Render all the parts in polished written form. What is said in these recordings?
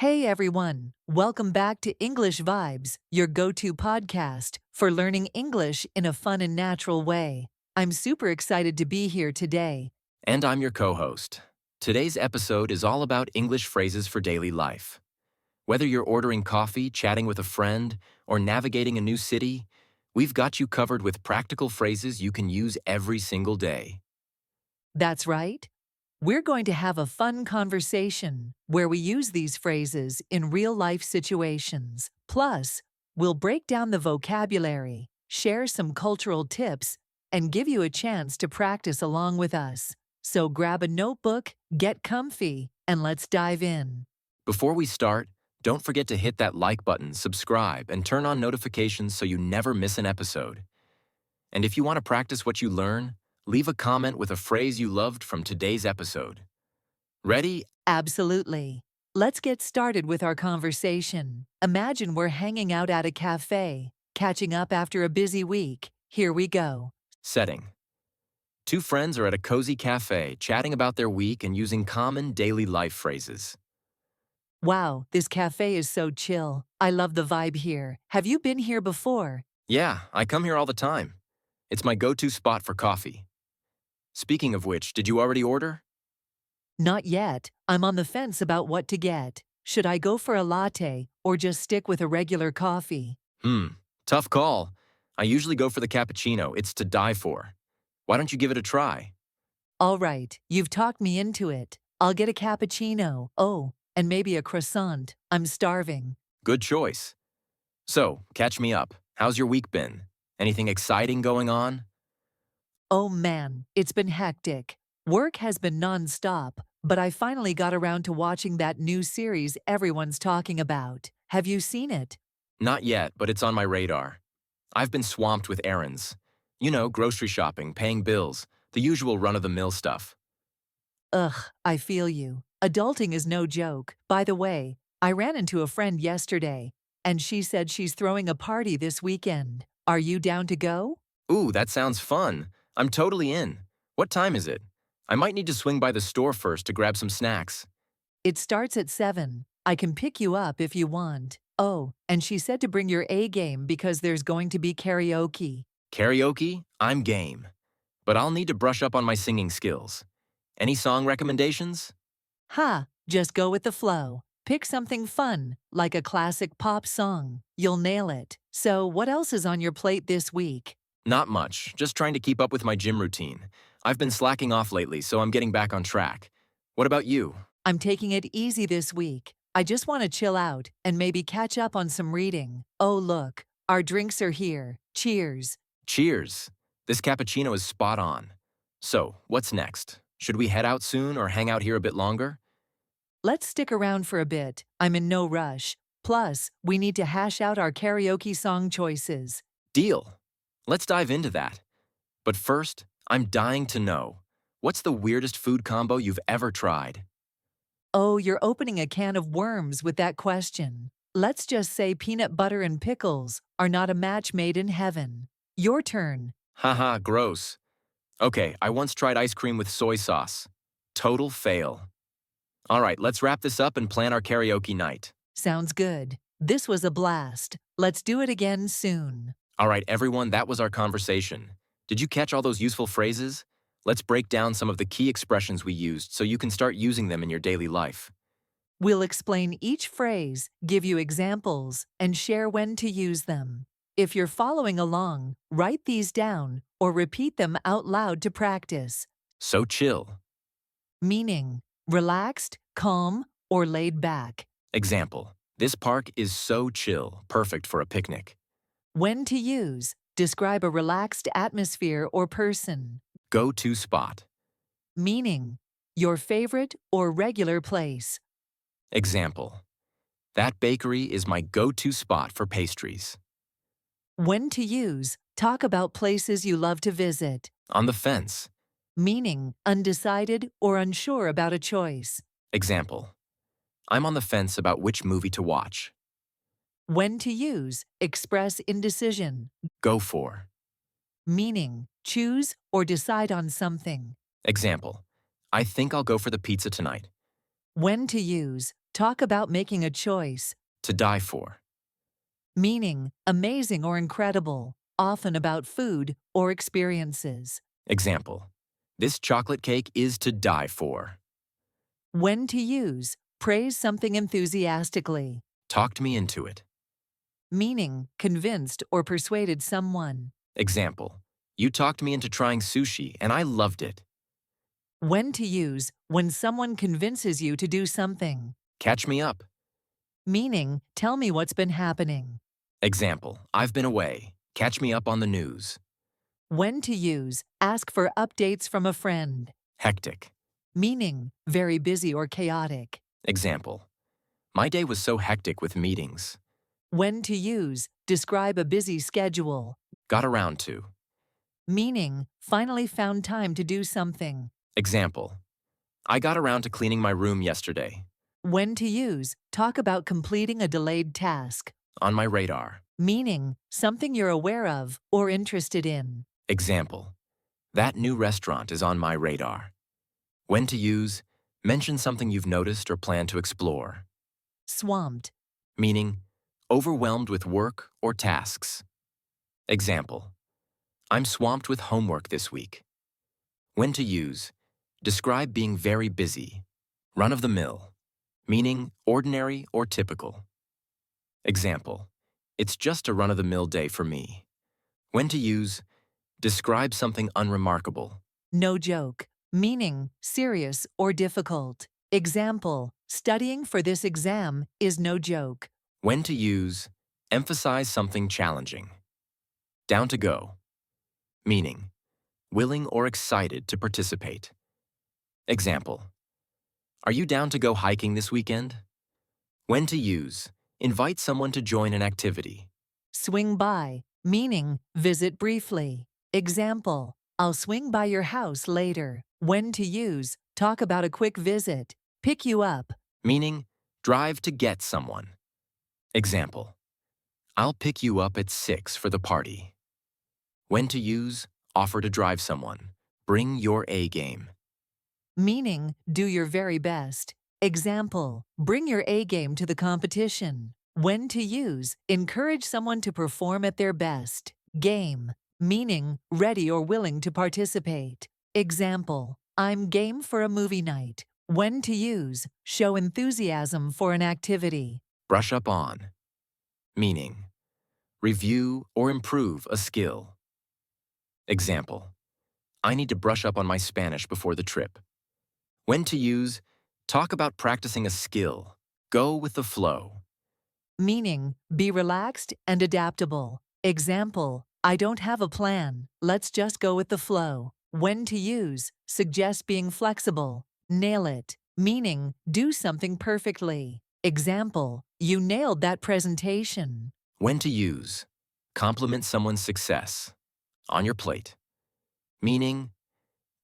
Hey everyone, welcome back to English Vibes, your go-to podcast for learning English in a fun and natural way. I'm super excited to be here today. And I'm your co-host. Today's episode is all about English phrases for daily life. Whether you're ordering coffee, chatting with a friend, or navigating a new city, we've got you covered with practical phrases you can use every single day. That's right. We're going to have a fun conversation where we use these phrases in real-life situations. Plus, we'll break down the vocabulary, share some cultural tips, and give you a chance to practice along with us. So grab a notebook, get comfy, and let's dive in. Before we start, don't forget to hit that like button, subscribe, and turn on notifications so you never miss an episode. And if you want to practice what you learn, leave a comment with a phrase you loved from today's episode. Ready? Absolutely. Let's get started with our conversation. Imagine we're hanging out at a cafe, catching up after a busy week. Here we go. Setting. Two friends are at a cozy cafe, chatting about their week and using common daily life phrases. Wow, this cafe is so chill. I love the vibe here. Have you been here before? Yeah, I come here all the time. It's my go-to spot for coffee. Speaking of which, did you already order? Not yet. I'm on the fence about what to get. Should I go for a latte or just stick with a regular coffee? Tough call. I usually go for the cappuccino. It's to die for. Why don't you give it a try? All right, you've talked me into it. I'll get a cappuccino. Oh, and maybe a croissant. I'm starving. Good choice. So, catch me up. How's your week been? Anything exciting going on? Oh man, it's been hectic. Work has been non-stop, but I finally got around to watching that new series everyone's talking about. Have you seen it? Not yet, but it's on my radar. I've been swamped with errands. You know, grocery shopping, paying bills, the usual run-of-the-mill stuff. Ugh, I feel you. Adulting is no joke. By the way, I ran into a friend yesterday, and she said she's throwing a party this weekend. Are you down to go? Ooh, that sounds fun. I'm totally in. What time is it? I might need to swing by the store first to grab some snacks. It starts at 7. I can pick you up if you want. Oh, and she said to bring your A game because there's going to be karaoke. Karaoke? I'm game. But I'll need to brush up on my singing skills. Any song recommendations? Ha, just go with the flow. Pick something fun, like a classic pop song. You'll nail it. So, what else is on your plate this week? Not much, just trying to keep up with my gym routine. I've been slacking off lately, so I'm getting back on track. What about you? I'm taking it easy this week. I just want to chill out and maybe catch up on some reading. Oh, look, our drinks are here. Cheers. Cheers! This cappuccino is spot on. So, what's next? Should we head out soon or hang out here a bit longer? Let's stick around for a bit. I'm in no rush. Plus, we need to hash out our karaoke song choices. Deal! Let's dive into that. But first, I'm dying to know, what's the weirdest food combo you've ever tried? Oh, you're opening a can of worms with that question. Let's just say peanut butter and pickles are not a match made in heaven. Your turn. Haha, gross. Okay, I once tried ice cream with soy sauce. Total fail. All right, let's wrap this up and plan our karaoke night. Sounds good. This was a blast. Let's do it again soon. All right, everyone, that was our conversation. Did you catch all those useful phrases? Let's break down some of the key expressions we used so you can start using them in your daily life. We'll explain each phrase, give you examples, and share when to use them. If you're following along, write these down or repeat them out loud to practice. So chill. Meaning, relaxed, calm, or laid back. Example, this park is so chill, perfect for a picnic. When to use, describe a relaxed atmosphere or person. Go-to spot. Meaning, your favorite or regular place. Example, that bakery is my go-to spot for pastries. When to use, talk about places you love to visit. On the fence. Meaning, undecided or unsure about a choice. Example, I'm on the fence about which movie to watch. When to use, express indecision. Go for. Meaning, choose or decide on something. Example, I think I'll go for the pizza tonight. When to use, talk about making a choice. To die for. Meaning, amazing or incredible, often about food or experiences. Example, this chocolate cake is to die for. When to use, praise something enthusiastically. Talked me into it. Meaning, convinced or persuaded someone. Example, you talked me into trying sushi and I loved it. When to use, when someone convinces you to do something. Catch me up. Meaning, tell me what's been happening. Example, I've been away. Catch me up on the news. When to use, ask for updates from a friend. Hectic. Meaning, very busy or chaotic. Example, my day was so hectic with meetings. When to use, describe a busy schedule. Got around to. Meaning, finally found time to do something. Example, I got around to cleaning my room yesterday. When to use, talk about completing a delayed task. On my radar. Meaning, something you're aware of or interested in. Example, that new restaurant is on my radar. When to use, mention something you've noticed or plan to explore. Swamped. Meaning, overwhelmed with work or tasks. Example, I'm swamped with homework this week. When to use, describe being very busy. Run of the mill. Meaning, ordinary or typical. Example, it's just a run-of-the-mill day for me. When to use, describe something unremarkable. No joke. Meaning, serious or difficult. Example, studying for this exam is no joke. When to use, emphasize something challenging. Down to go. Meaning, willing or excited to participate. Example, are you down to go hiking this weekend? When to use, invite someone to join an activity. Swing by. Meaning, visit briefly. Example, I'll swing by your house later. When to use, talk about a quick visit. Pick you up. Meaning, drive to get someone. Example, I'll pick you up at 6 for the party. When to use, offer to drive someone. Bring your A game. Meaning, do your very best. Example, bring your A game to the competition. When to use, encourage someone to perform at their best. Game. Meaning, ready or willing to participate. Example, I'm game for a movie night. When to use, show enthusiasm for an activity. Brush up on. Meaning, review or improve a skill. Example, I need to brush up on my Spanish before the trip. When to use, talk about practicing a skill. Go with the flow. Meaning, be relaxed and adaptable. Example, I don't have a plan. Let's just go with the flow. When to use, suggest being flexible. Nail it. Meaning, do something perfectly. Example, you nailed that presentation. When to use, compliment someone's success. On your plate. Meaning,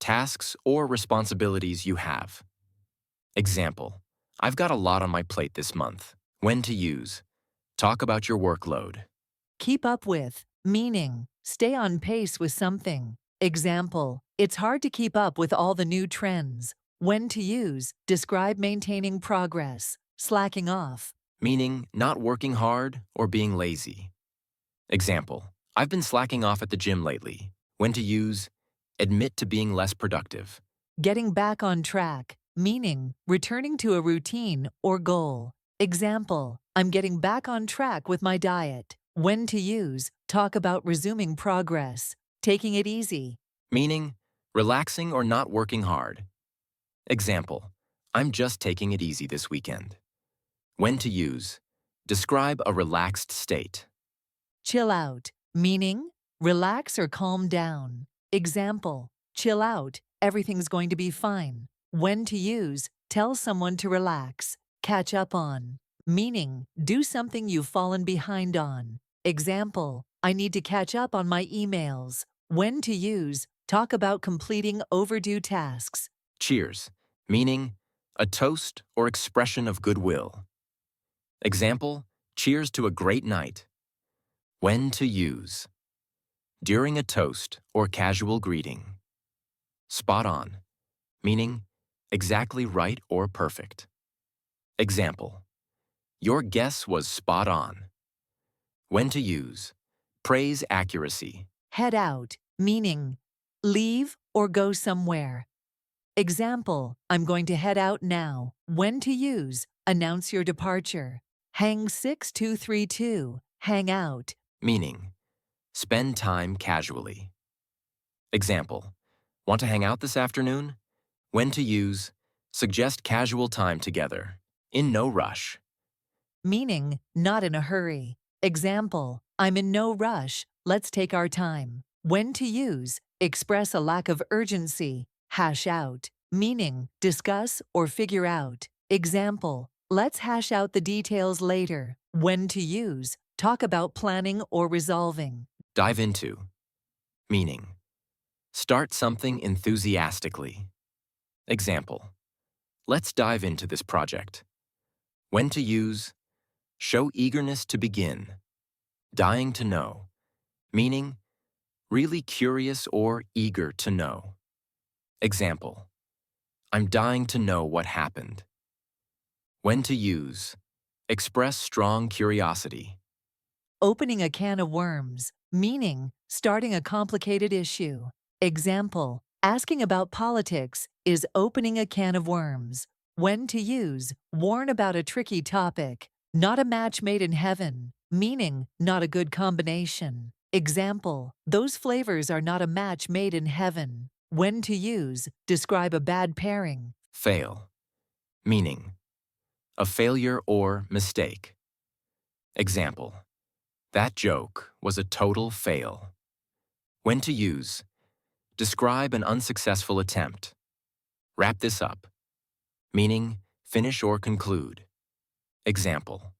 tasks or responsibilities you have. Example, I've got a lot on my plate this month. When to use, talk about your workload. Keep up with. Meaning, stay on pace with something. Example, it's hard to keep up with all the new trends. When to use, describe maintaining progress. Slacking off. Meaning, not working hard or being lazy. Example, I've been slacking off at the gym lately. When to use, admit to being less productive. Getting back on track. Meaning, returning to a routine or goal. Example, I'm getting back on track with my diet. When to use, talk about resuming progress. Taking it easy. Meaning, relaxing or not working hard. Example, I'm just taking it easy this weekend. When to use, describe a relaxed state. Chill out. Meaning, relax or calm down. Example, chill out, everything's going to be fine. When to use, tell someone to relax. Catch up on. Meaning, do something you've fallen behind on. Example, I need to catch up on my emails. When to use, talk about completing overdue tasks. Cheers, meaning a toast or expression of goodwill. Example, cheers to a great night. When to use, during a toast or casual greeting. Spot on, meaning exactly right or perfect. Example: your guess was spot on. When to use: praise accuracy. Head out, meaning leave or go somewhere. Example, I'm going to head out now. When to use: announce your departure. Hang 6232, hang out. Meaning: spend time casually. Example: want to hang out this afternoon? When to use: suggest casual time together. In no rush. Meaning not in a hurry. Example, I'm in no rush. Let's take our time. When to use: express a lack of urgency. Hash out. Meaning discuss or figure out. Example, let's hash out the details later. When to use: talk about planning or resolving. Dive into. Meaning: start something enthusiastically. Example: let's dive into this project. When to use: show eagerness to begin. Dying to know. Meaning: really curious or eager to know. Example: I'm dying to know what happened. When to use: express strong curiosity. Opening a can of worms, meaning starting a complicated issue. Example, asking about politics is opening a can of worms. When to use: warn about a tricky topic. Not a match made in heaven, meaning not a good combination. Example, those flavors are not a match made in heaven. When to use: describe a bad pairing. Fail. Meaning: a failure or mistake. Example: that joke was a total fail. When to use: describe an unsuccessful attempt. Wrap this up. Meaning: finish or conclude. Example: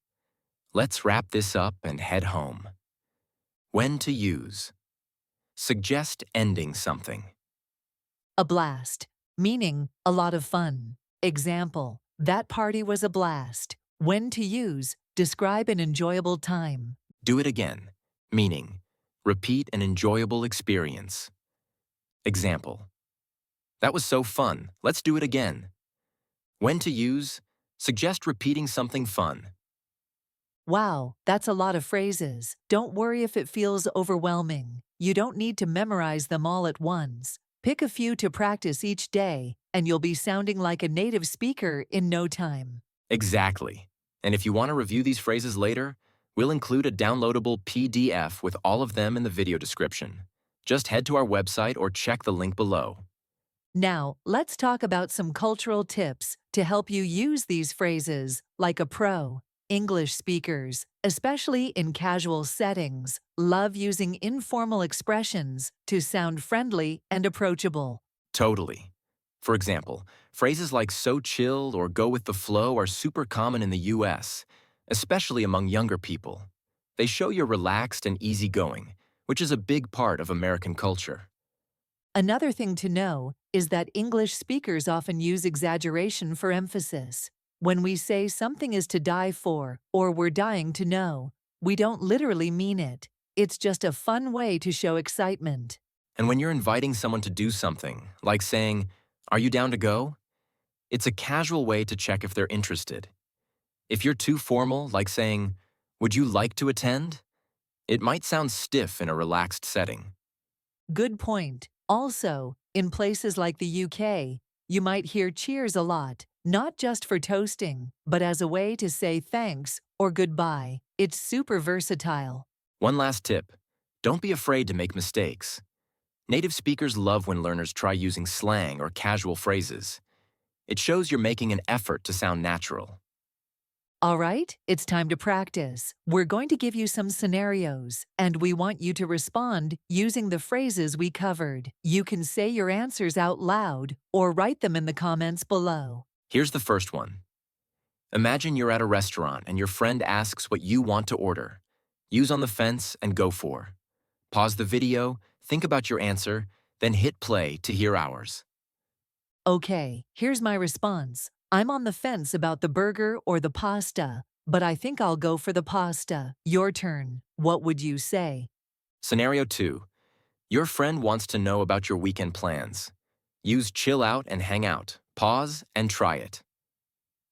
let's wrap this up and head home. When to use: suggest ending something. A blast, meaning a lot of fun. Example, that party was a blast. When to use: describe an enjoyable time. Do it again. Meaning: repeat an enjoyable experience. Example: that was so fun, let's do it again. When to use: suggest repeating something fun. Wow, that's a lot of phrases. Don't worry if it feels overwhelming. You don't need to memorize them all at once. Pick a few to practice each day, and you'll be sounding like a native speaker in no time. Exactly. And if you want to review these phrases later, we'll include a downloadable PDF with all of them in the video description. Just head to our website or check the link below. Now, let's talk about some cultural tips to help you use these phrases like a pro. English speakers, especially in casual settings, love using informal expressions to sound friendly and approachable. Totally. For example, phrases like so chill or go with the flow are super common in the US, especially among younger people. They show you're relaxed and easygoing, which is a big part of American culture. Another thing to know is that English speakers often use exaggeration for emphasis. When we say something is to die for or we're dying to know, we don't literally mean it. It's just a fun way to show excitement. And when you're inviting someone to do something, like saying, "Are you down to go?" It's a casual way to check if they're interested. If you're too formal, like saying, "Would you like to attend?" it might sound stiff in a relaxed setting. Good point. Also, in places like the UK, you might hear cheers a lot, not just for toasting, but as a way to say thanks or goodbye. It's super versatile. One last tip: don't be afraid to make mistakes. Native speakers love when learners try using slang or casual phrases. It shows you're making an effort to sound natural. All right, it's time to practice. We're going to give you some scenarios, and we want you to respond using the phrases we covered. You can say your answers out loud or write them in the comments below. Here's the first one. Imagine you're at a restaurant and your friend asks what you want to order. Use on the fence and go for. Pause the video, think about your answer, then hit play to hear ours. Okay, here's my response. I'm on the fence about the burger or the pasta, but I think I'll go for the pasta. Your turn. What would you say? Scenario 2. Your friend wants to know about your weekend plans. Use chill out and hang out. Pause and try it.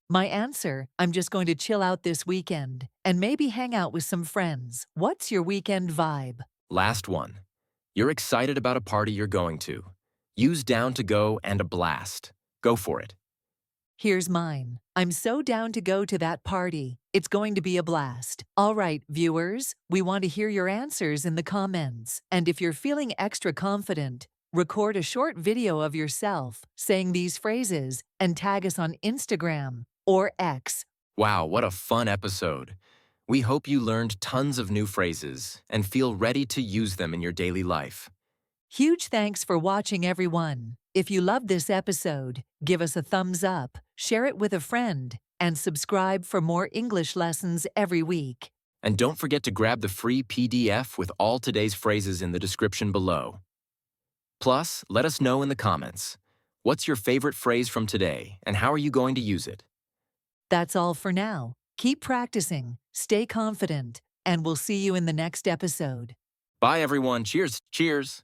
My answer, I'm just going to chill out this weekend and maybe hang out with some friends. What's your weekend vibe? Last one. You're excited about a party you're going to. Use down to go and a blast. Go for it. Here's mine. I'm so down to go to that party. It's going to be a blast. All right, viewers, we want to hear your answers in the comments. And if you're feeling extra confident, record a short video of yourself saying these phrases and tag us on Instagram or X. Wow, what a fun episode. We hope you learned tons of new phrases and feel ready to use them in your daily life. Huge thanks for watching, everyone. If you loved this episode, give us a thumbs up, share it with a friend, and subscribe for more English lessons every week. And don't forget to grab the free PDF with all today's phrases in the description below. Plus, let us know in the comments. What's your favorite phrase from today, and how are you going to use it? That's all for now. Keep practicing, stay confident, and we'll see you in the next episode. Bye, everyone. Cheers. Cheers.